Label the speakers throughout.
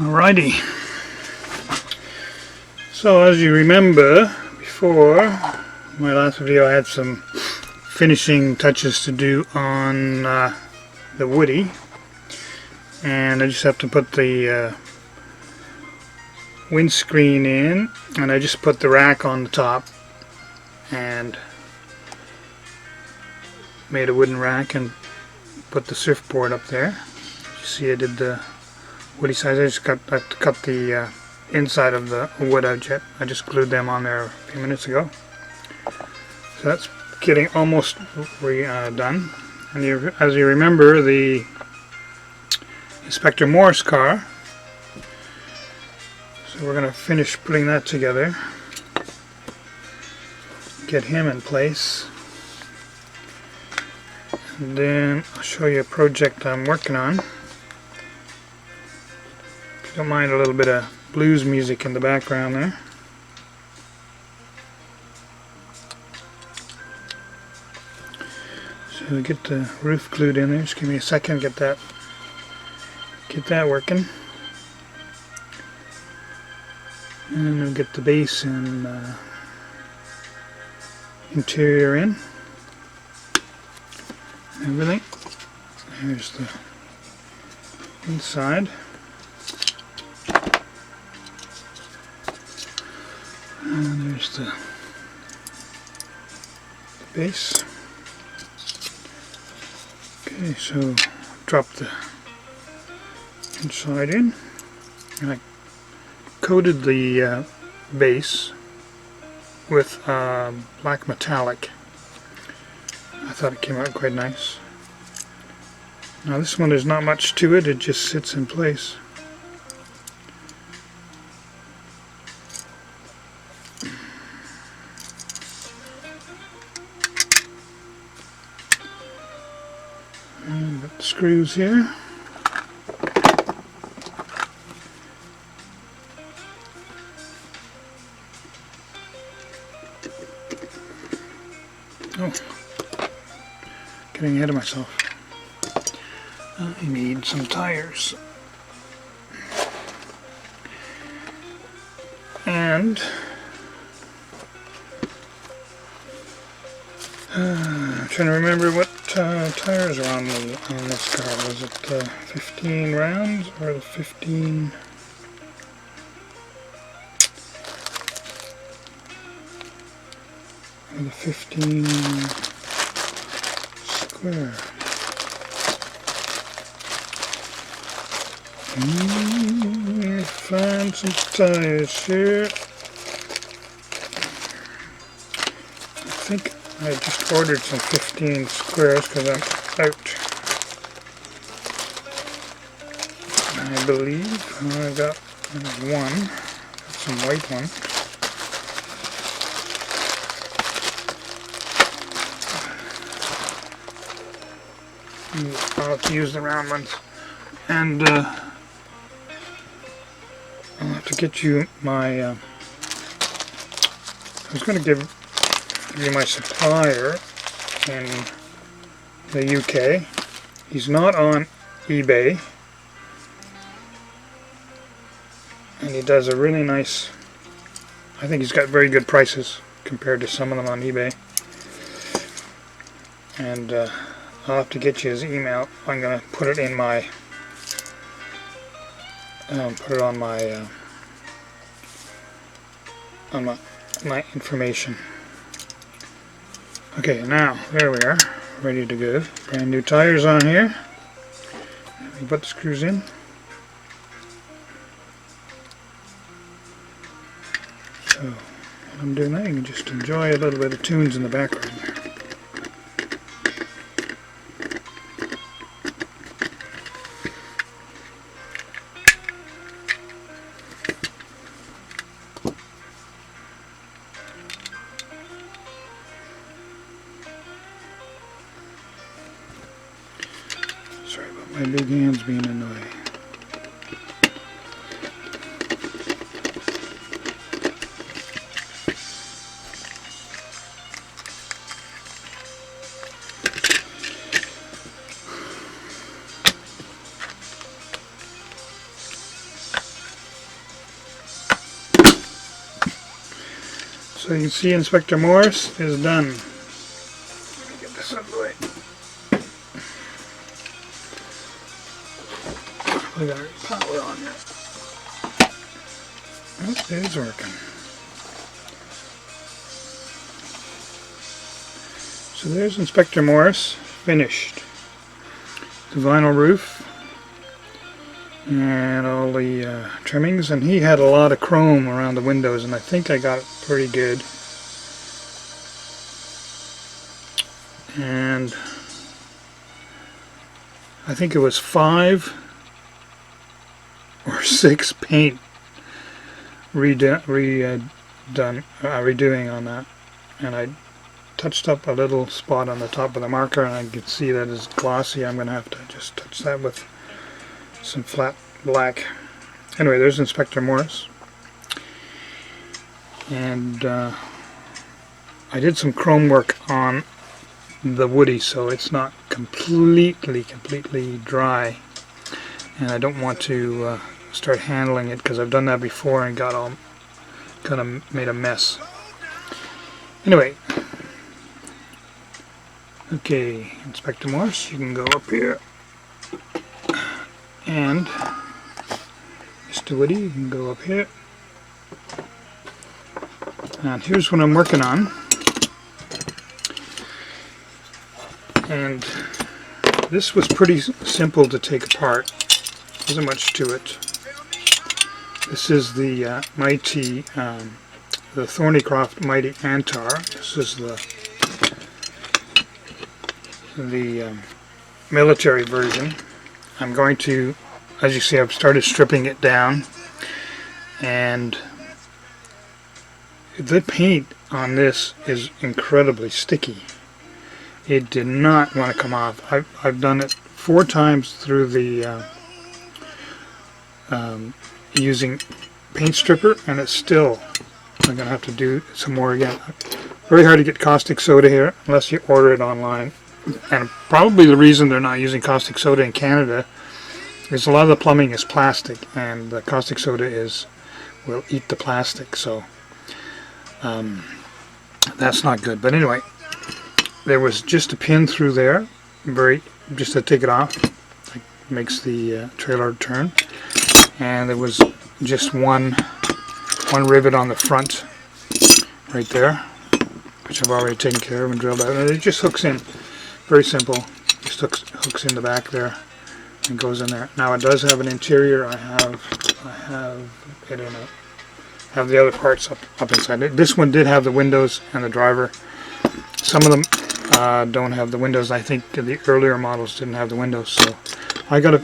Speaker 1: Alrighty, so as you remember before my last video, I had some finishing touches to do on the Woodie, and I just have to put the windscreen in, and I just put the rack on the top and made a wooden rack and put the surfboard up there. You see I did the Woodie size. I just have to cut the inside of the wood out yet. I just glued them on there a few minutes ago. So that's getting almost done. And as you remember, the Inspector Morse car, so we're going to finish putting that together, get him in place, and then I'll show you a project I'm working on. If you don't mind a little bit of blues music in the background there. So get the roof glued in there. Just give me a second, get that working. And then we'll get the base and interior in. Everything. Here's the inside. And there's the base. Okay, so drop the inside in. And I coated the base with black metallic. I thought it came out quite nice. Now this one, there's not much to it, it just sits in place. And got the screws here. Oh, getting ahead of myself. I need some tires. And I'm trying to remember what tires are on this car. Was it 15 rounds or the 15? Or the 15 square? Find some tires here. I think I just ordered some 15 squares because I'm out. I believe I got one. Got some white ones. I'll have to use the round ones. And I'll have to get you my I was going to give you my supplier in the UK. He's not on eBay, and he does a really nice, I think he's got very good prices compared to some of them on eBay. And I'll have to get you his email. I'm going to put it in my on my information. Okay, now there we are, ready to go. Brand new tires on here. We put the screws in. So while I'm doing that, you can just enjoy a little bit of tunes in the background there. Sorry about my big hands being in the way. So you can see Inspector Morse is done. Let me get this out of the way. We got our power on here. Oh, it is working. So there's Inspector Morse finished. The vinyl roof and all the trimmings, and he had a lot of chrome around the windows, and I think I got it pretty good. And I think it was 5 or 6 paint redoing on that, and I touched up a little spot on the top of the marker, and I could see that it's glossy. I'm going to have to just touch that with some flat black. Anyway, there's Inspector Morse, and I did some chrome work on the Woodie, so it's not completely dry, and I don't want to start handling it because I've done that before and got all kind of made a mess. Anyway, okay, Inspector Morse, you can go up here, and Mr. Woodie, you can go up here, and here's what I'm working on. And this was pretty simple to take apart. Wasn't much to it. This is the mighty, the Thornycroft Mighty Antar. This is the military version. I'm going to, as you see, I've started stripping it down, and the paint on this is incredibly sticky. It did not want to come off. I've done it 4 times through the using paint stripper, and it's still, I'm going to have to do some more again. Very hard to get caustic soda here unless you order it online, and probably the reason they're not using caustic soda in Canada is a lot of the plumbing is plastic, and the caustic soda will eat the plastic, so that's not good. But anyway, there was just a pin through there, just to take it off. It makes the trailer turn, and there was just one rivet on the front, right there, which I've already taken care of and drilled out, and it just hooks in. Very simple. Just hooks in the back there and goes in there. Now it does have an interior. I have it in a. Have the other parts up inside it. This one did have the windows and the driver. Some of them don't have the windows. I think the earlier models didn't have the windows, so I got a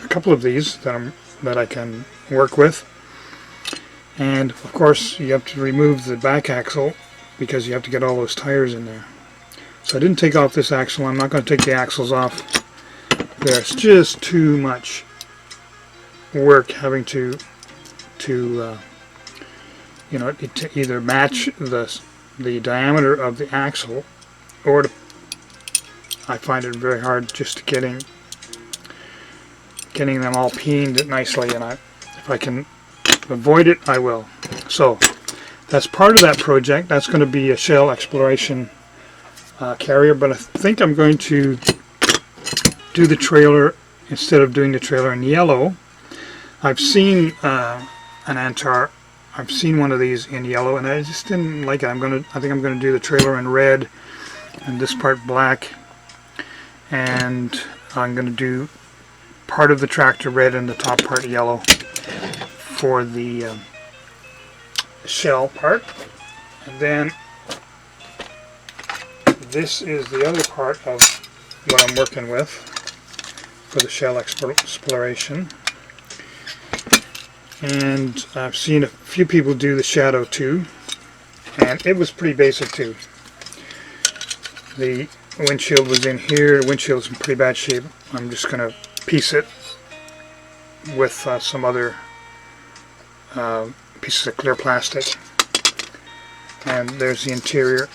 Speaker 1: couple of these that I can work with. And of course you have to remove the back axle because you have to get all those tires in there. So I didn't take off this axle. I'm not going to take the axles off. There's just too much work having to you know, to either match the diameter of the axle, or I find it very hard just getting them all peened nicely, and if I can avoid it, I will. So that's part of that project. That's going to be a shell exploration carrier, but I think I'm going to do the trailer instead of doing the trailer in yellow. I've seen an Antar. I've seen one of these in yellow, and I just didn't like it. I think I'm going to do the trailer in red and this part black, and I'm going to do part of the tractor red and the top part yellow for the shell part. And then this is the other part of what I'm working with for the shell exploration. And I've seen a few people do the shadow too, and it was pretty basic too. The windshield was in here. The windshield's in pretty bad shape. I'm just going to piece it with some other pieces of clear plastic. And there's the interior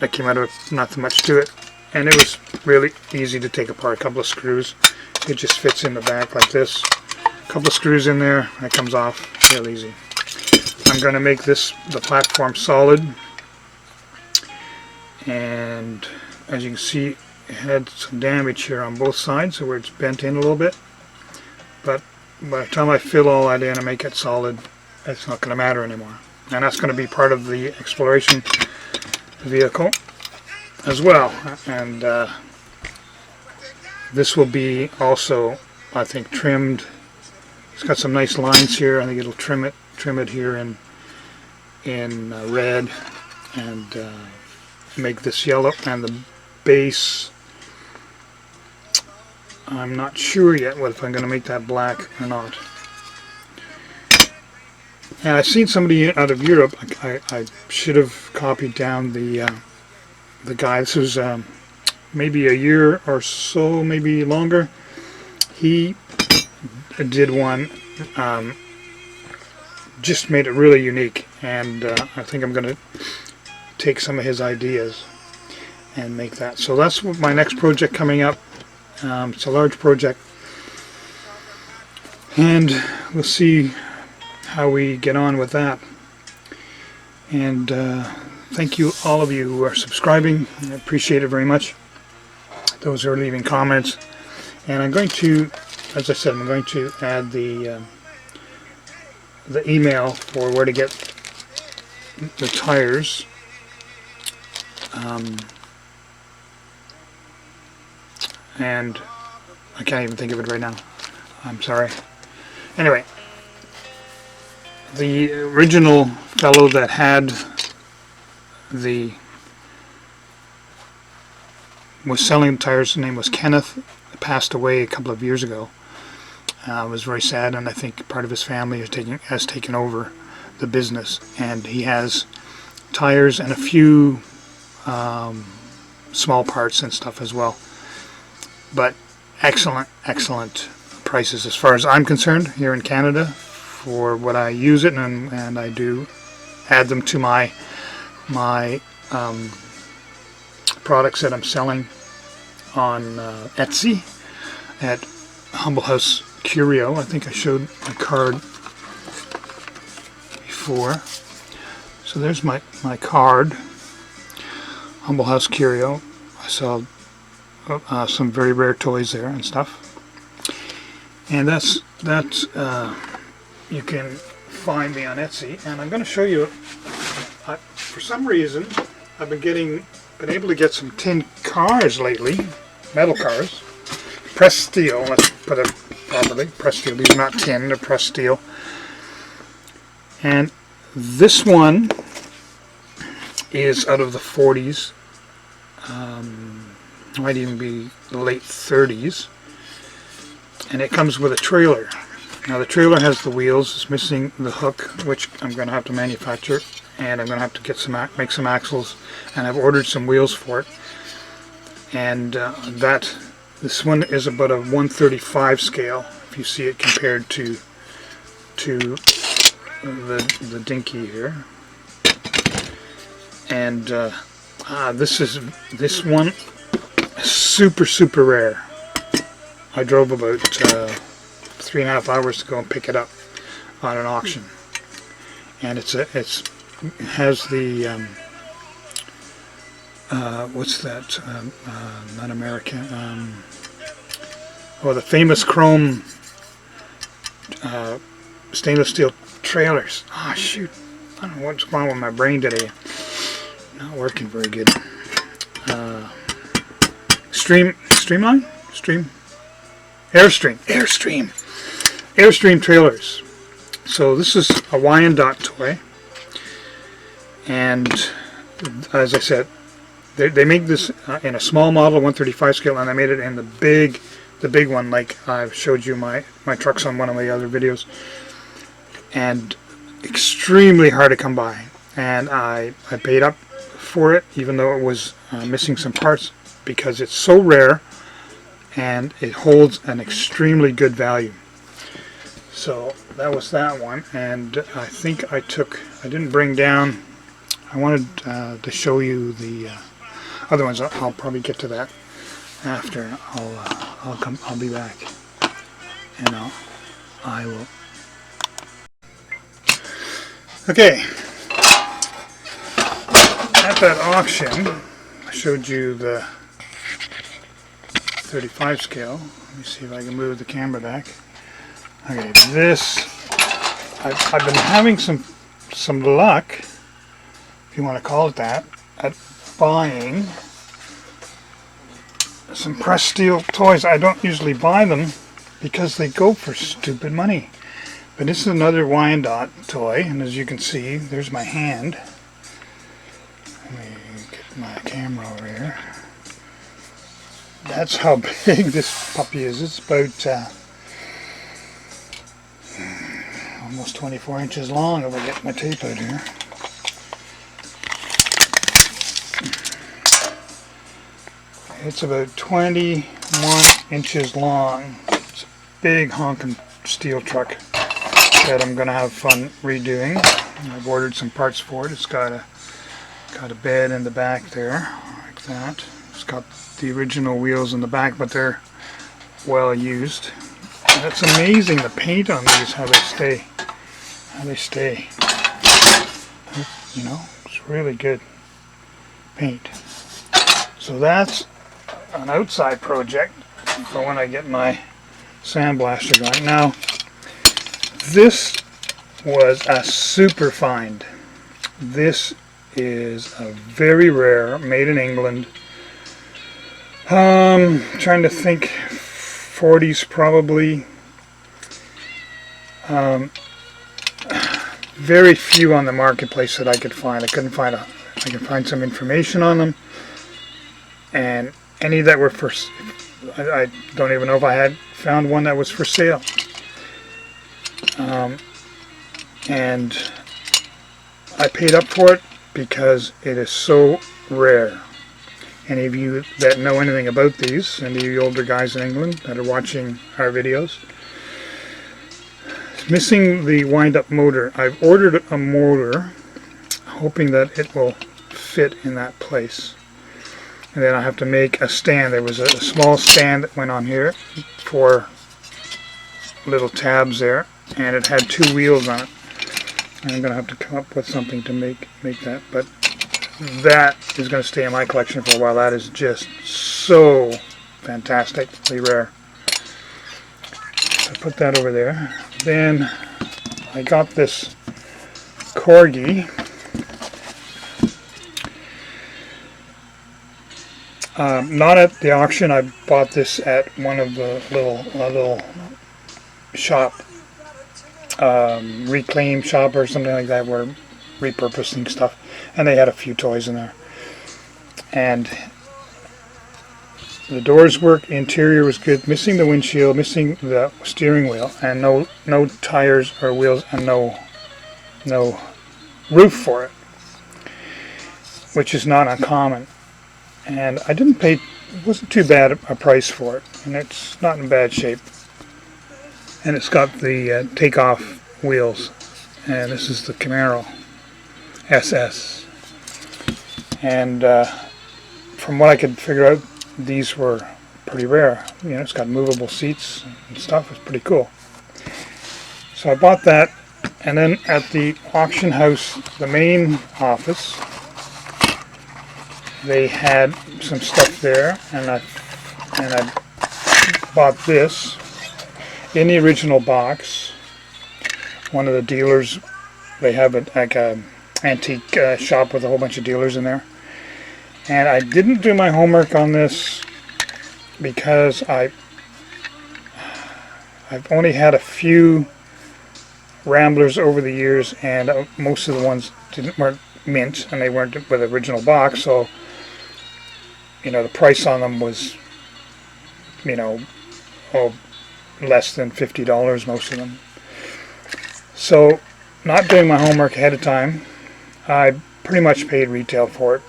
Speaker 1: that came out of it. Not too much to it, and it was really easy to take apart. A couple of screws. It just fits in the back like this. Couple of screws in there, that comes off real easy. I'm going to make the platform solid and as you can see, it had some damage here on both sides, so where it's bent in a little bit. But by the time I fill all that in and make it solid, it's not going to matter anymore. And that's going to be part of the exploration vehicle as well. And this will be also, I think, trimmed. It's got some nice lines here. I think it'll trim it here in red, and make this yellow. And the base, I'm not sure yet if I'm going to make that black or not. And I've seen somebody out of Europe. I should have copied down the guy. This was maybe a year or so, maybe longer. He did one, just made it really unique, and I think I'm going to take some of his ideas and make that. So that's my next project coming up. It's a large project, and we'll see how we get on with that. And thank you, all of you who are subscribing. I appreciate it very much. Those who are leaving comments. And I'm going to, as I said, I'm going to add the email for where to get the tires. And I can't even think of it right now. I'm sorry. Anyway, the original fellow that had was selling the tires, his name was Kenneth, passed away a couple of years ago. It was very sad, and I think part of his family has taken over the business, and he has tires and a few small parts and stuff as well. But excellent prices as far as I'm concerned here in Canada for what I use it, and I do add them to my products that I'm selling on Etsy at Humble House Curio. I think I showed my card before. So there's my card, Humble House Curio. I sell some very rare toys there and stuff. And that's you can find me on Etsy. And I'm going to show you, for some reason, I've been able to get some tin cars lately, metal cars, pressed steel. Let's put it properly, pressed steel. These are not tin, they're pressed steel. And this one is out of the 40s, might even be the late 30s, and it comes with a trailer. Now the trailer has the wheels, it's missing the hook, which I'm going to have to manufacture, and I'm going to have to get make some axles, and I've ordered some wheels for it. And this one is about a 1/35 scale, if you see it compared to the Dinky here. And this one is super rare. I drove about 3.5 hours to go and pick it up on an auction, and it has the what's that? Not American. The famous chrome stainless steel trailers. Ah, shoot! I don't know what's going on with my brain today. Not working very good. Airstream trailers. So this is a Wyandotte toy, and as I said, they make this in a small model, 1/35 scale, and I made it in the big one, like I've showed you my trucks on one of my other videos, and extremely hard to come by. And I paid up for it, even though it was missing some parts, because it's so rare and it holds an extremely good value. So that was that one, and I think I didn't bring down, I wanted to show you the other ones. I'll probably get to that after. I'll be back, and I will. Okay. At that auction, showed you the 35 scale. Let me see if I can move the camera back. Okay, this, I've been having some luck, if you want to call it that, at buying some pressed steel toys. I don't usually buy them because they go for stupid money. But this is another Wyandotte toy, and as you can see, there's my hand. Let me get my camera over here. That's how big this puppy is. It's about almost 24 inches long if I get my tape out here. It's about 21 inches long. It's a big honking steel truck that I'm going to have fun redoing. I've ordered some parts for it. It's got a bed in the back there, like that. It's got the original wheels in the back, but they're well used. And it's amazing the paint on these, how they stay. You know, it's really good paint. So that's an outside project for when I get my sandblaster going. Now, this was a super find. This is a very rare, made in England. Trying to think, 40s probably. Very few on the marketplace that I could find. I could find some information on them, and any that were for, I don't even know if I had found one that was for sale. And I paid up for it because it is so rare. Any of you that know anything about these, any of you older guys in England that are watching our videos, it's missing the wind-up motor. I've ordered a motor hoping that it will fit in that place. And then I have to make a stand. There was a small stand that went on here for little tabs there, and it had 2 wheels on it. And I'm going to have to come up with something to make that, but that is going to stay in my collection for a while. That is just so fantastically rare. So put that over there. Then I got this Corgi. Not at the auction. I bought this at one of the little shop, reclaim shop or something like that, where repurposing stuff, and they had a few toys in there. And the doors work, interior was good, missing the windshield, missing the steering wheel, and no tires or wheels, and no roof for it, which is not uncommon. And I didn't pay, it wasn't too bad a price for it, and it's not in bad shape. And it's got the takeoff wheels, and this is the Camaro SS. And from what I could figure out, these were pretty rare. You know, it's got movable seats and stuff. It's pretty cool. So I bought that, and then at the auction house, the main office, they had some stuff there, and I bought this in the original box. One of the dealers, they have like a antique shop with a whole bunch of dealers in there. And I didn't do my homework on this because I've only had a few Ramblers over the years, and most of the ones weren't mint, and they weren't with the original box, so you know, the price on them was, you know, less than $50, most of them. So, not doing my homework ahead of time, I pretty much paid retail for it.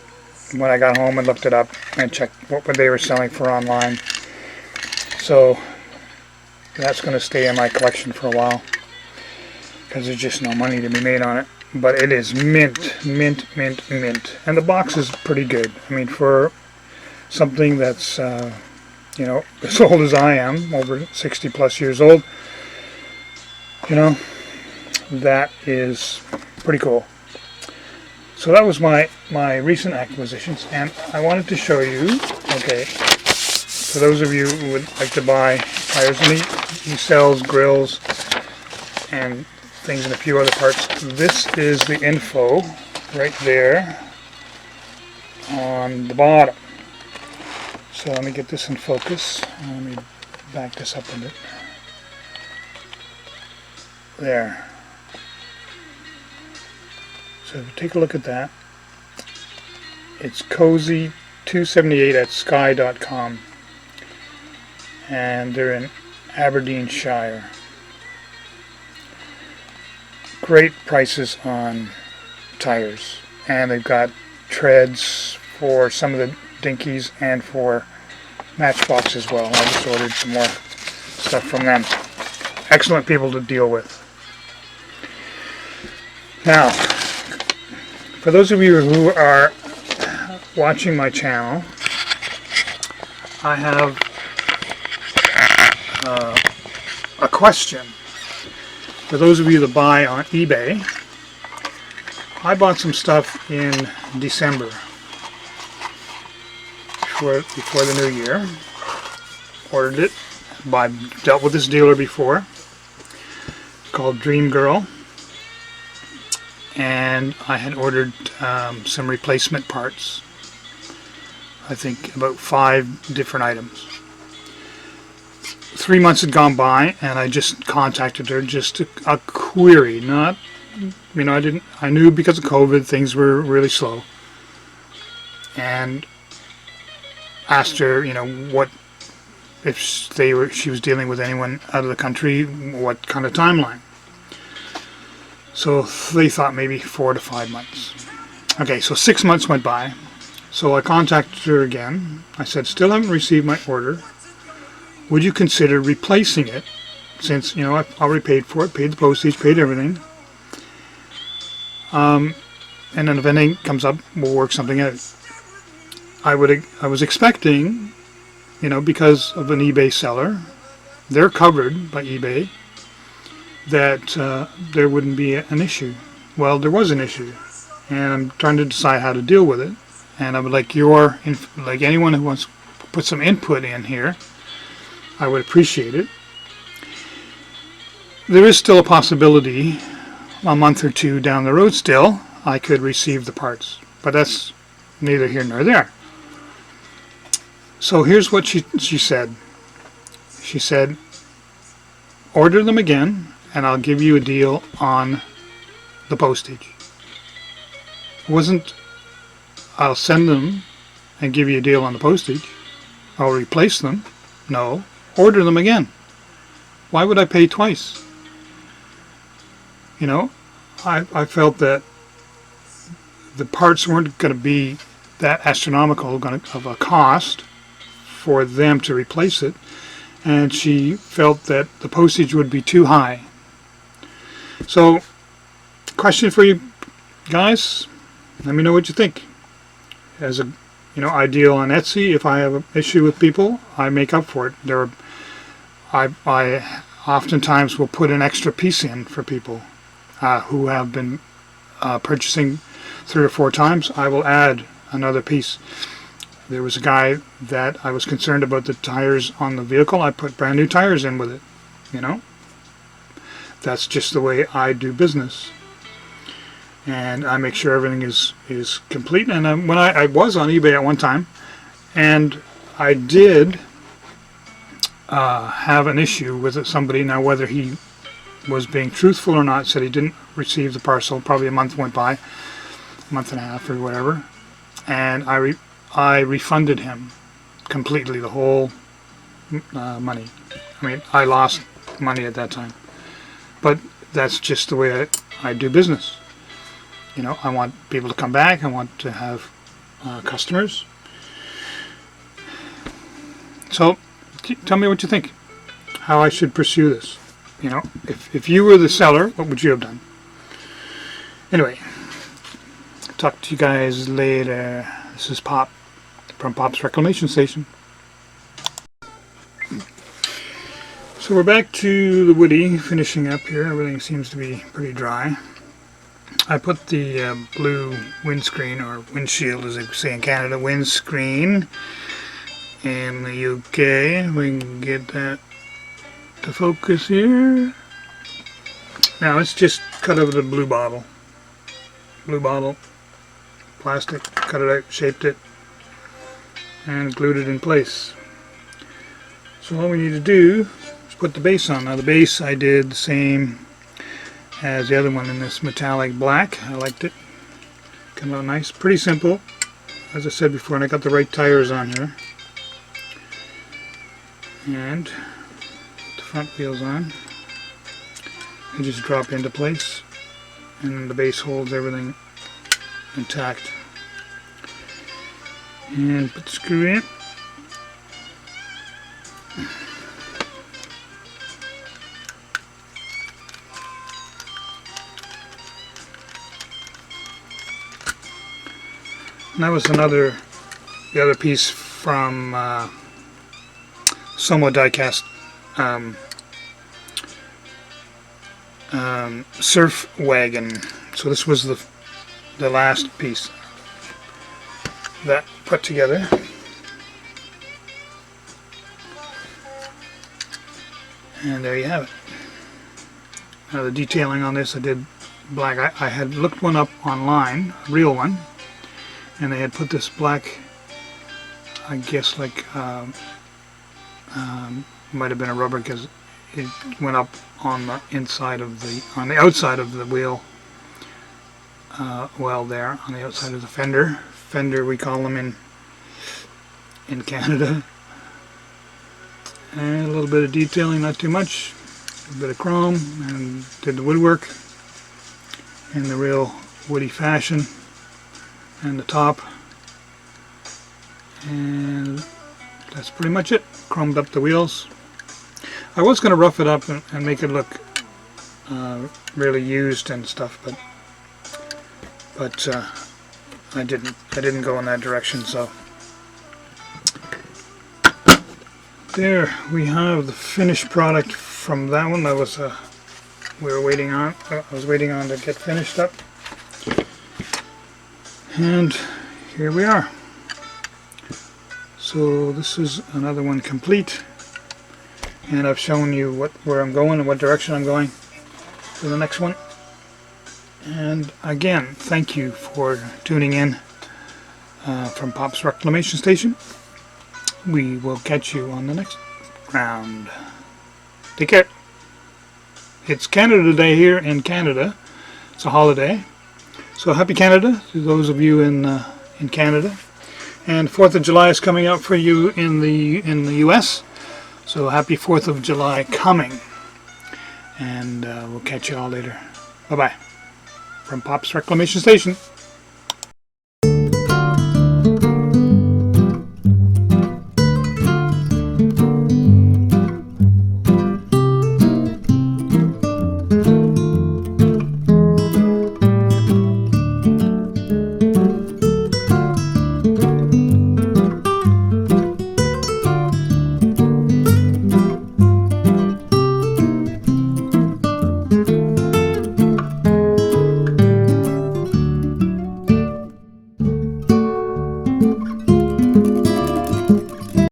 Speaker 1: When I got home and looked it up and checked what they were selling for online. So, that's going to stay in my collection for a while, because there's just no money to be made on it. But it is mint, mint, mint, mint. And the box is pretty good. I mean, for something that's, you know, as old as I am, over 60 plus years old, you know, that is pretty cool. So that was my recent acquisitions, and I wanted to show you, okay, for those of you who would like to buy tires, and he sells grills and things and a few other parts. This is the info right there on the bottom. So let me get this in focus. Let me back this up a bit. There. So take a look at that. It's cozy278 at sky.com, and they're in Aberdeenshire. Great prices on tires, and they've got treads for some of the dinkies and for Matchbox as well. I just ordered some more stuff from them. Excellent people to deal with. Now, for those of you who are watching my channel, I have a question. For those of you that buy on eBay, I bought some stuff in December before the new year. Ordered it. Dealt with this dealer before, called Dream Girl, and I had ordered some replacement parts. I think about 5 different items. 3 months had gone by, and I just contacted her, just a query. Not, you know, I knew because of COVID things were really slow, and asked her, you know, what if she was dealing with anyone out of the country, what kind of timeline. So they thought maybe 4 to 5 months. Okay, so 6 months went by. So I contacted her again. I said, still haven't received my order. Would you consider replacing it? Since, you know, I've already paid for it, paid the postage, paid everything. And then if anything comes up, we'll work something out. I was expecting, you know, because of an eBay seller, they're covered by eBay, that there wouldn't be an issue. Well, there was an issue, and I'm trying to decide how to deal with it. And I would like like anyone who wants to put some input in here, I would appreciate it. There is still a possibility, a month or 2 down the road still, I could receive the parts, but that's neither here nor there. So here's what she said. She said, order them again, and I'll give you a deal on the postage. It wasn't, I'll send them and give you a deal on the postage. I'll replace them. No, order them again. Why would I pay twice? You know, I felt that the parts weren't going to be that astronomical of a cost for them to replace it, and she felt that the postage would be too high. So, question for you guys, let me know what you think. As a, you know, I deal on Etsy. If I have an issue with people, I make up for it. I oftentimes will put an extra piece in for people who have been purchasing 3 or 4 times. I will add another piece. There was a guy that I was concerned about the tires on the vehicle. I put brand new tires in with it. You know, that's just the way I do business, and I make sure everything is complete. And when I was on eBay at one time, and I did have an issue with somebody. Now, whether he was being truthful or not, said he didn't receive the parcel. Probably a month went by, a month and a half or whatever, and I refunded him completely the whole money. I mean, I lost money at that time, but that's just the way I do business. You know, I want people to come back. I want to have customers. So, tell me what you think. How I should pursue this. You know, if you were the seller, what would you have done? Anyway, talk to you guys later. This is Pop from Pop's Reclamation Station. So we're back to the Woodie, finishing up here. Everything seems to be pretty dry. I put the blue windscreen, or windshield as they say in Canada, windscreen in the UK. We can get that to focus here. Now it's just cut out of the blue bottle. Blue bottle, plastic, cut it out, shaped it, and glued it in place. So all we need to do is put the base on. Now the base I did the same as the other one in this metallic black. I liked it. Come out nice. Pretty simple, as I said before, and I got the right tires on here. And put the front wheels on. They just drop into place, and the base holds everything intact. And put the screw in. And that was the other piece from somewhat die-cast surf wagon. So this was the last piece that put together. And there you have it. Now the detailing on this I did black. I had looked one up online, a real one, and they had put this black, I guess like might have been a rubber, because it went up on the inside of the outside of the wheel well there on the outside of the fender we call them in Canada. And a little bit of detailing, not too much, a bit of chrome, and did the woodwork in the real Woodie fashion, and the top, and that's pretty much it. Chromed up the wheels. I was going to rough it up and make it look really used and stuff, but I didn't go in that direction. So there we have the finished product from that one. That was we were waiting on. I was waiting on to get finished up, and here we are. So this is another one complete, and I've shown you where I'm going and what direction I'm going for the next one. And again, thank you for tuning in from Pop's Reclamation Station. We will catch you on the next round. Take care. It's Canada Day here in Canada. It's a holiday, so happy Canada to those of you in Canada. And 4th of July is coming up for you in the US. So happy 4th of July coming. And we'll catch you all later. Bye-bye. From Pop's Reclamation Station.